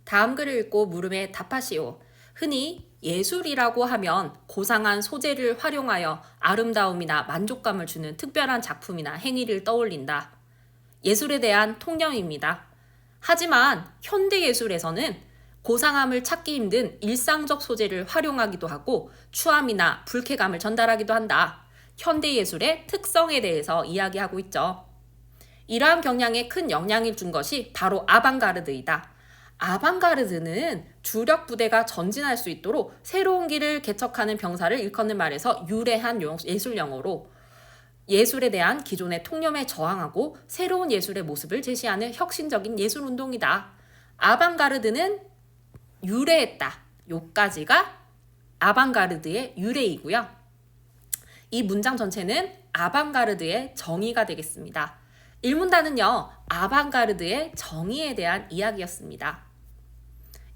다음 글을 읽고 물음에 답하시오. 흔히 예술이라고 하면 고상한 소재를 활용하여 아름다움이나 만족감을 주는 특별한 작품이나 행위를 떠올린다. 예술에 대한 통념입니다. 하지만 현대 예술에서는 고상함을 찾기 힘든 일상적 소재를 활용하기도 하고 추함이나 불쾌감을 전달하기도 한다. 현대 예술의 특성에 대해서 이야기하고 있죠. 이러한 경향에 큰 영향을 준 것이 바로 아방가르드이다. 아방가르드는 주력 부대가 전진할 수 있도록 새로운 길을 개척하는 병사를 일컫는 말에서 유래한 예술 용어로 예술에 대한 기존의 통념에 저항하고 새로운 예술의 모습을 제시하는 혁신적인 예술 운동이다. 아방가르드는 유래했다. 요까지가 아방가르드의 유래이고요. 이 문장 전체는 아방가르드의 정의가 되겠습니다. 1문단은요, 아방가르드의 정의에 대한 이야기였습니다.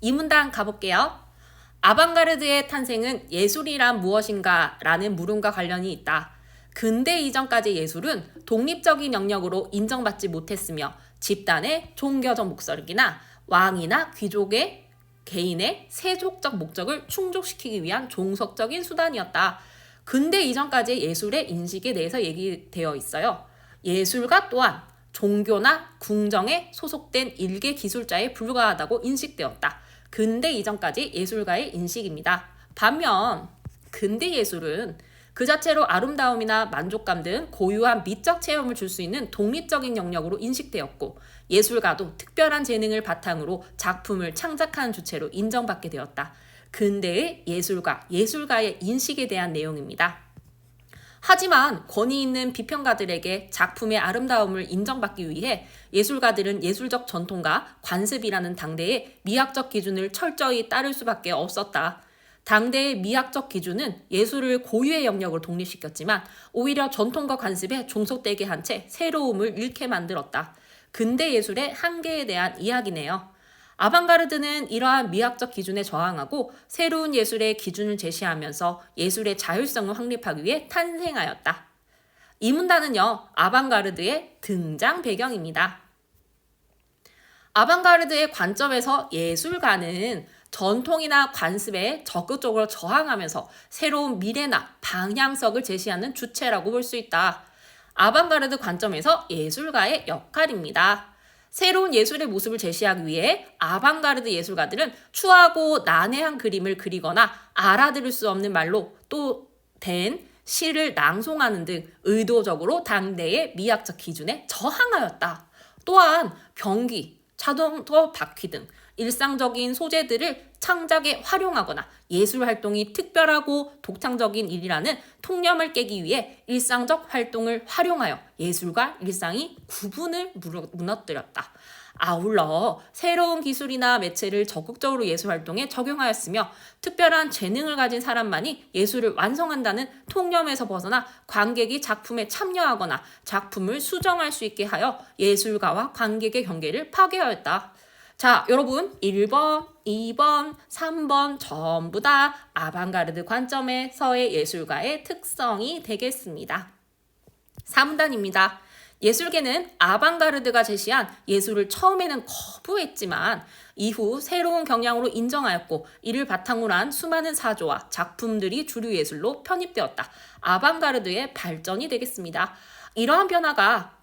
2문단 가볼게요. 아방가르드의 탄생은 예술이란 무엇인가? 라는 물음과 관련이 있다. 근대 이전까지 예술은 독립적인 영역으로 인정받지 못했으며 집단의 종교적 목적이나 왕이나 귀족의 개인의 세속적 목적을 충족시키기 위한 종속적인 수단이었다. 근대 이전까지 예술의 인식에 대해서 얘기되어 있어요. 예술가 또한 종교나 궁정에 소속된 일개 기술자에 불과하다고 인식되었다. 근대 이전까지 예술가의 인식입니다. 반면 근대 예술은 그 자체로 아름다움이나 만족감 등 고유한 미적 체험을 줄 수 있는 독립적인 영역으로 인식되었고 예술가도 특별한 재능을 바탕으로 작품을 창작하는 주체로 인정받게 되었다. 근대의 예술가, 예술가의 인식에 대한 내용입니다. 하지만 권위 있는 비평가들에게 작품의 아름다움을 인정받기 위해 예술가들은 예술적 전통과 관습이라는 당대의 미학적 기준을 철저히 따를 수밖에 없었다. 당대의 미학적 기준은 예술을 고유의 영역으로 독립시켰지만 오히려 전통과 관습에 종속되게 한 채 새로움을 잃게 만들었다. 근대 예술의 한계에 대한 이야기네요. 아방가르드는 이러한 미학적 기준에 저항하고 새로운 예술의 기준을 제시하면서 예술의 자율성을 확립하기 위해 탄생하였다. 이 문단은요, 아방가르드의 등장 배경입니다. 아방가르드의 관점에서 예술가는 전통이나 관습에 적극적으로 저항하면서 새로운 미래나 방향성을 제시하는 주체라고 볼 수 있다. 아방가르드 관점에서 예술가의 역할입니다. 새로운 예술의 모습을 제시하기 위해 아방가르드 예술가들은 추하고 난해한 그림을 그리거나 알아들을 수 없는 말로 또 된 시를 낭송하는 등 의도적으로 당대의 미학적 기준에 저항하였다. 또한 병기, 자동차 바퀴 등 일상적인 소재들을 창작에 활용하거나 예술 활동이 특별하고 독창적인 일이라는 통념을 깨기 위해 일상적 활동을 활용하여 예술과 일상이 구분을 무너뜨렸다. 아울러 새로운 기술이나 매체를 적극적으로 예술 활동에 적용하였으며 특별한 재능을 가진 사람만이 예술을 완성한다는 통념에서 벗어나 관객이 작품에 참여하거나 작품을 수정할 수 있게 하여 예술가와 관객의 경계를 파괴하였다. 자, 여러분 1번, 2번, 3번 전부 다 아방가르드 관점에서의 예술가의 특성이 되겠습니다. 3단입니다. 예술계는 아방가르드가 제시한 예술을 처음에는 거부했지만 이후 새로운 경향으로 인정하였고 이를 바탕으로 한 수많은 사조와 작품들이 주류 예술로 편입되었다. 아방가르드의 발전이 되겠습니다. 이러한 변화가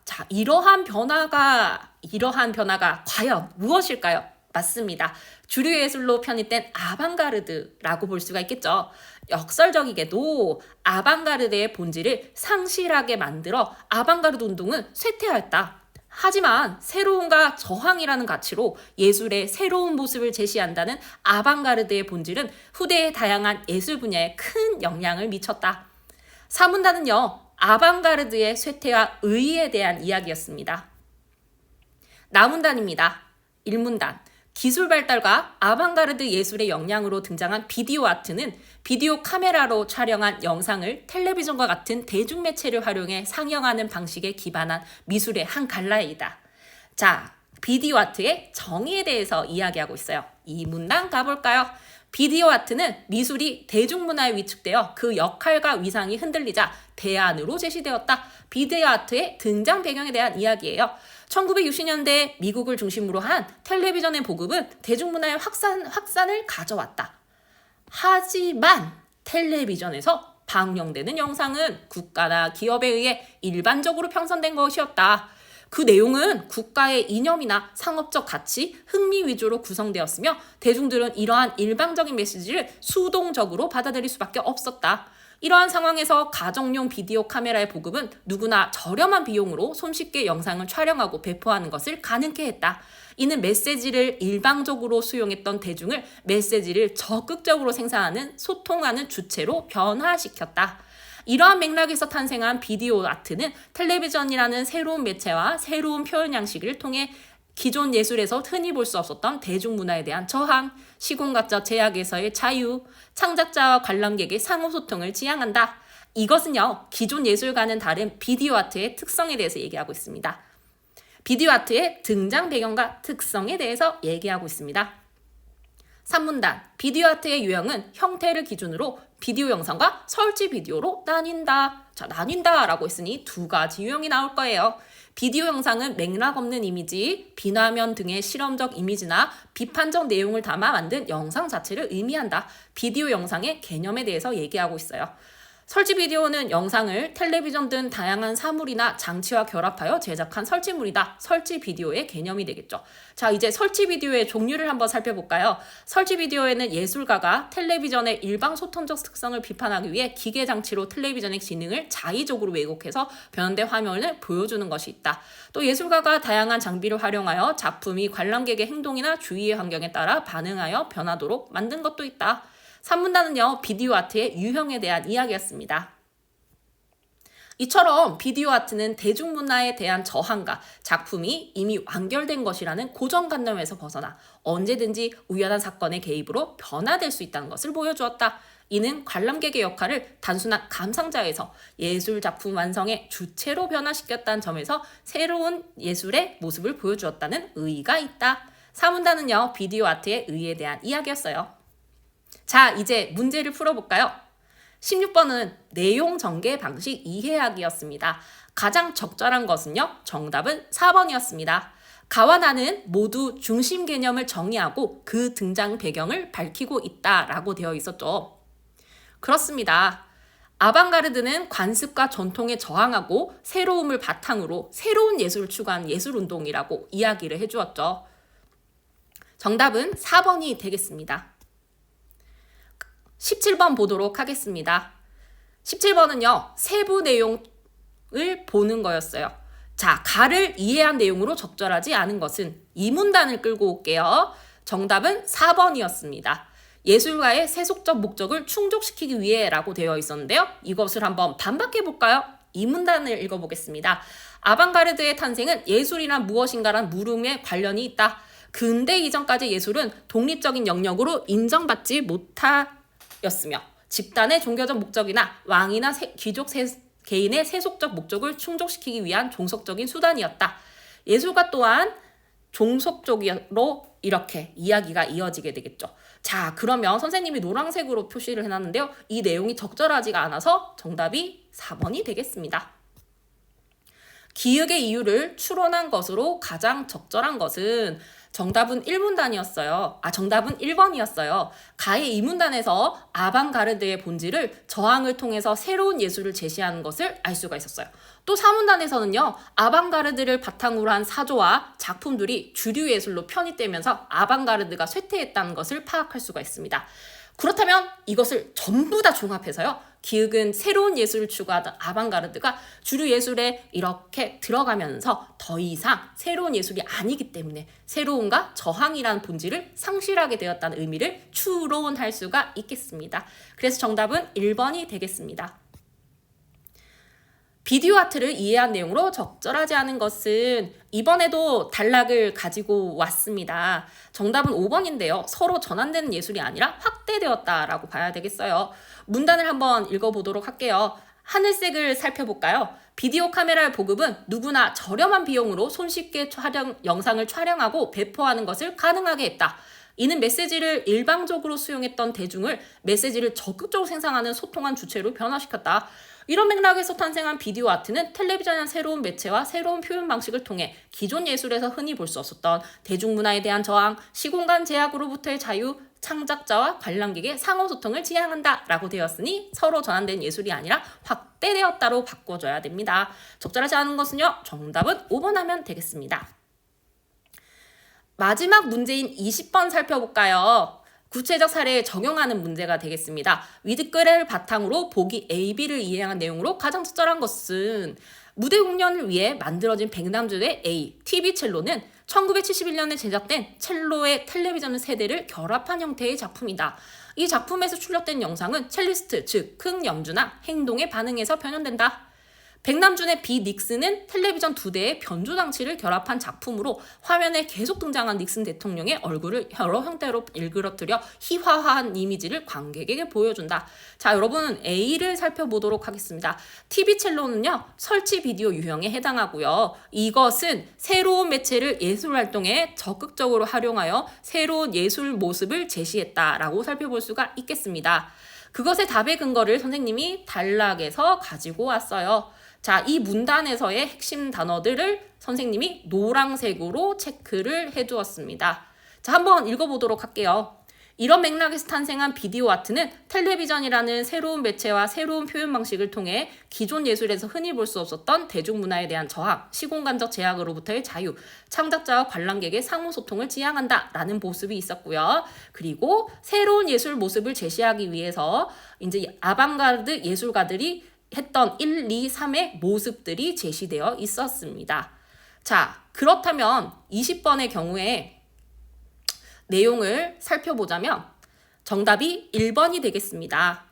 과연 무엇일까요? 맞습니다. 주류 예술로 편입된 아방가르드라고 볼 수가 있겠죠. 역설적이게도 아방가르드의 본질을 상실하게 만들어 아방가르드 운동은 쇠퇴하였다. 하지만 새로움과 저항이라는 가치로 예술의 새로운 모습을 제시한다는 아방가르드의 본질은 후대의 다양한 예술 분야에 큰 영향을 미쳤다. 3문단은요. 아방가르드의 쇠퇴와 의의에 대한 이야기였습니다. 나문단입니다. 1문단. 기술 발달과 아방가르드 예술의 영향으로 등장한 비디오 아트는 비디오 카메라로 촬영한 영상을 텔레비전과 같은 대중매체를 활용해 상영하는 방식에 기반한 미술의 한 갈래이다. 자, 비디오 아트의 정의에 대해서 이야기하고 있어요. 이 문단 가볼까요? 비디오 아트는 미술이 대중문화에 위축되어 그 역할과 위상이 흔들리자 대안으로 제시되었다. 비디오 아트의 등장 배경에 대한 이야기예요. 1960년대 미국을 중심으로 한 텔레비전의 보급은 대중문화의 확산을 가져왔다. 하지만 텔레비전에서 방영되는 영상은 국가나 기업에 의해 일반적으로 편성된 것이었다. 그 내용은 국가의 이념이나 상업적 가치, 흥미 위주로 구성되었으며 대중들은 이러한 일방적인 메시지를 수동적으로 받아들일 수밖에 없었다. 이러한 상황에서 가정용 비디오 카메라의 보급은 누구나 저렴한 비용으로 손쉽게 영상을 촬영하고 배포하는 것을 가능케 했다. 이는 메시지를 일방적으로 수용했던 대중을 메시지를 적극적으로 생산하는 소통하는 주체로 변화시켰다. 이러한 맥락에서 탄생한 비디오 아트는 텔레비전이라는 새로운 매체와 새로운 표현 양식을 통해 기존 예술에서 흔히 볼 수 없었던 대중문화에 대한 저항, 시공간적 제약에서의 자유, 창작자와 관람객의 상호소통을 지향한다. 이것은요, 기존 예술과는 다른 비디오 아트의 특성에 대해서 얘기하고 있습니다. 비디오 아트의 등장 배경과 특성에 대해서 얘기하고 있습니다. 3문단, 비디오 아트의 유형은 형태를 기준으로 비디오 영상과 설치 비디오로 나뉜다. 자, 나뉜다라고 했으니 두 가지 유형이 나올 거예요. 비디오 영상은 맥락 없는 이미지, 비화면 등의 실험적 이미지나 비판적 내용을 담아 만든 영상 자체를 의미한다. 비디오 영상의 개념에 대해서 얘기하고 있어요. 설치 비디오는 영상을 텔레비전 등 다양한 사물이나 장치와 결합하여 제작한 설치물이다. 설치 비디오의 개념이 되겠죠. 자, 이제 설치 비디오의 종류를 한번 살펴볼까요? 설치 비디오에는 예술가가 텔레비전의 일방 소통적 특성을 비판하기 위해 기계 장치로 텔레비전의 기능을 자의적으로 왜곡해서 변환된 화면을 보여주는 것이 있다. 또 예술가가 다양한 장비를 활용하여 작품이 관람객의 행동이나 주위의 환경에 따라 반응하여 변하도록 만든 것도 있다. 3문단은요, 비디오 아트의 유형에 대한 이야기였습니다. 이처럼 비디오 아트는 대중문화에 대한 저항과 작품이 이미 완결된 것이라는 고정관념에서 벗어나 언제든지 우연한 사건의 개입으로 변화될 수 있다는 것을 보여주었다. 이는 관람객의 역할을 단순한 감상자에서 예술작품 완성의 주체로 변화시켰다는 점에서 새로운 예술의 모습을 보여주었다는 의의가 있다. 4문단은요, 비디오 아트의 의의에 대한 이야기였어요. 자, 이제 문제를 풀어볼까요? 16번은 내용 전개 방식 이해하기였습니다. 가장 적절한 것은요, 정답은 4번이었습니다. 가와 나는 모두 중심 개념을 정의하고 그 등장 배경을 밝히고 있다라고 되어 있었죠. 그렇습니다. 아방가르드는 관습과 전통에 저항하고 새로움을 바탕으로 새로운 예술을 추구한 예술운동이라고 이야기를 해주었죠. 정답은 4번이 되겠습니다. 17번 보도록 하겠습니다. 17번은요, 세부 내용을 보는 거였어요. 자, 가를 이해한 내용으로 적절하지 않은 것은 이 문단을 끌고 올게요. 정답은 4번이었습니다. 예술가의 세속적 목적을 충족시키기 위해 라고 되어 있었는데요. 이것을 한번 반박해 볼까요? 이 문단을 읽어보겠습니다. 아방가르드의 탄생은 예술이란 무엇인가란 물음에 관련이 있다. 근대 이전까지 예술은 독립적인 영역으로 인정받지 못하였으며 집단의 종교적 목적이나 왕이나 귀족 개인의 세속적 목적을 충족시키기 위한 종속적인 수단이었다. 예술가 또한 종속적으로 이렇게 이야기가 이어지게 되겠죠. 자, 그러면 선생님이 노란색으로 표시를 해놨는데요. 이 내용이 적절하지가 않아서 정답이 4번이 되겠습니다. 기역의 이유를 추론한 것으로 가장 적절한 것은 정답은 1문단이었어요. 정답은 1번이었어요. 가의 2문단에서 아방가르드의 본질을 저항을 통해서 새로운 예술을 제시하는 것을 알 수가 있었어요. 또 4문단에서는요, 아방가르드를 바탕으로 한 사조와 작품들이 주류 예술로 편입되면서 아방가르드가 쇠퇴했다는 것을 파악할 수가 있습니다. 그렇다면 이것을 전부 다 종합해서요, 기역은 새로운 예술을 추구하던 아방가르드가 주류 예술에 이렇게 들어가면서 더 이상 새로운 예술이 아니기 때문에 새로움과 저항이라는 본질을 상실하게 되었다는 의미를 추론할 수가 있겠습니다. 그래서 정답은 1번이 되겠습니다. 비디오 아트를 이해한 내용으로 적절하지 않은 것은 이번에도 단락을 가지고 왔습니다. 정답은 5번인데요. 서로 전환되는 예술이 아니라 확대되었다라고 봐야 되겠어요. 문단을 한번 읽어보도록 할게요. 하늘색을 살펴볼까요? 비디오 카메라의 보급은 누구나 저렴한 비용으로 손쉽게 영상을 촬영하고 배포하는 것을 가능하게 했다. 이는 메시지를 일방적으로 수용했던 대중을 메시지를 적극적으로 생산하는 소통한 주체로 변화시켰다. 이런 맥락에서 탄생한 비디오 아트는 텔레비전이란 새로운 매체와 새로운 표현 방식을 통해 기존 예술에서 흔히 볼 수 없었던 대중문화에 대한 저항, 시공간 제약으로부터의 자유, 창작자와 관람객의 상호소통을 지향한다 라고 되었으니 서로 전환된 예술이 아니라 확대되었다로 바꿔줘야 됩니다. 적절하지 않은 것은요, 정답은 5번 하면 되겠습니다. 마지막 문제인 20번 살펴볼까요? 구체적 사례에 적용하는 문제가 되겠습니다. 위드글을 바탕으로 보기 A, B를 이해한 내용으로 가장 적절한 것은 무대 공연을 위해 만들어진 백남준의 A, TV 첼로는 1971년에 제작된 첼로의 텔레비전 세대를 결합한 형태의 작품이다. 이 작품에서 출력된 영상은 첼리스트, 즉 큰 연주나 행동에 반응해서 변현된다. 백남준의 비 닉슨은 텔레비전 2대의 변조 장치를 결합한 작품으로 화면에 계속 등장한 닉슨 대통령의 얼굴을 여러 형태로 일그러뜨려 희화화한 이미지를 관객에게 보여준다. 자, 여러분 A를 살펴보도록 하겠습니다. TV 첼로는요, 설치 비디오 유형에 해당하고요. 이것은 새로운 매체를 예술 활동에 적극적으로 활용하여 새로운 예술 모습을 제시했다라고 살펴볼 수가 있겠습니다. 그것의 답의 근거를 선생님이 단락에서 가지고 왔어요. 자, 이 문단에서의 핵심 단어들을 선생님이 노란색으로 체크를 해두었습니다. 자, 한번 읽어보도록 할게요. 이런 맥락에서 탄생한 비디오 아트는 텔레비전이라는 새로운 매체와 새로운 표현 방식을 통해 기존 예술에서 흔히 볼 수 없었던 대중문화에 대한 저항, 시공간적 제약으로부터의 자유, 창작자와 관람객의 상호소통을 지향한다 라는 모습이 있었고요. 그리고 새로운 예술 모습을 제시하기 위해서 이제 아방가르드 예술가들이 했던 1, 2, 3의 모습들이 제시되어 있었습니다. 자, 그렇다면 20번의 경우에 내용을 살펴보자면 정답이 1번이 되겠습니다.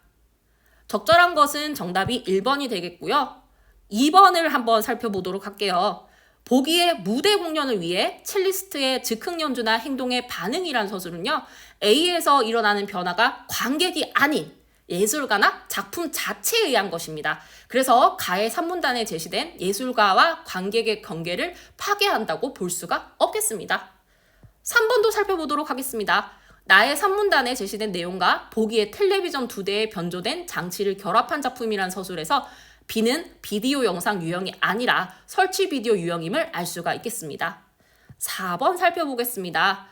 적절한 것은 정답이 1번이 되겠고요. 2번을 한번 살펴보도록 할게요. 보기에 무대 공연을 위해 첼리스트의 즉흥 연주나 행동의 반응이란 서술은요, A에서 일어나는 변화가 관객이 아닌 예술가나 작품 자체에 의한 것입니다. 그래서 가의 3문단에 제시된 예술가와 관객의 관계를 파괴한다고 볼 수가 없겠습니다. 3번도 살펴보도록 하겠습니다. 나의 3문단에 제시된 내용과 보기에 텔레비전 2대에 변조된 장치를 결합한 작품이란 서술에서 B는 비디오 영상 유형이 아니라 설치 비디오 유형임을 알 수가 있겠습니다. 4번 살펴보겠습니다.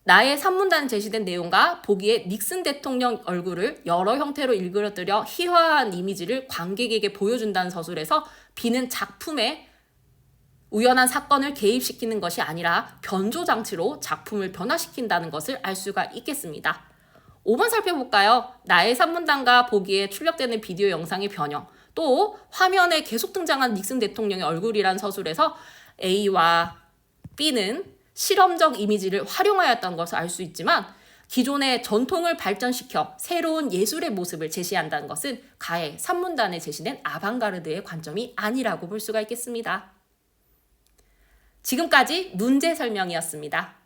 나의 3문단에 제시된 내용과 보기에 닉슨 대통령 얼굴을 여러 형태로 일그러뜨려 희화한 이미지를 관객에게 보여준다는 서술에서 B는 작품에 우연한 사건을 개입시키는 것이 아니라 변조 장치로 작품을 변화시킨다는 것을 알 수가 있겠습니다. 5번 살펴볼까요? 나의 3문단과 보기에 출력되는 비디오 영상의 변형, 또 화면에 계속 등장한 닉슨 대통령의 얼굴이란 서술에서 A와 B는 실험적 이미지를 활용하였다는 것을 알 수 있지만 기존의 전통을 발전시켜 새로운 예술의 모습을 제시한다는 것은 가의 3문단에 제시된 아방가르드의 관점이 아니라고 볼 수가 있겠습니다. 지금까지 문제 설명이었습니다.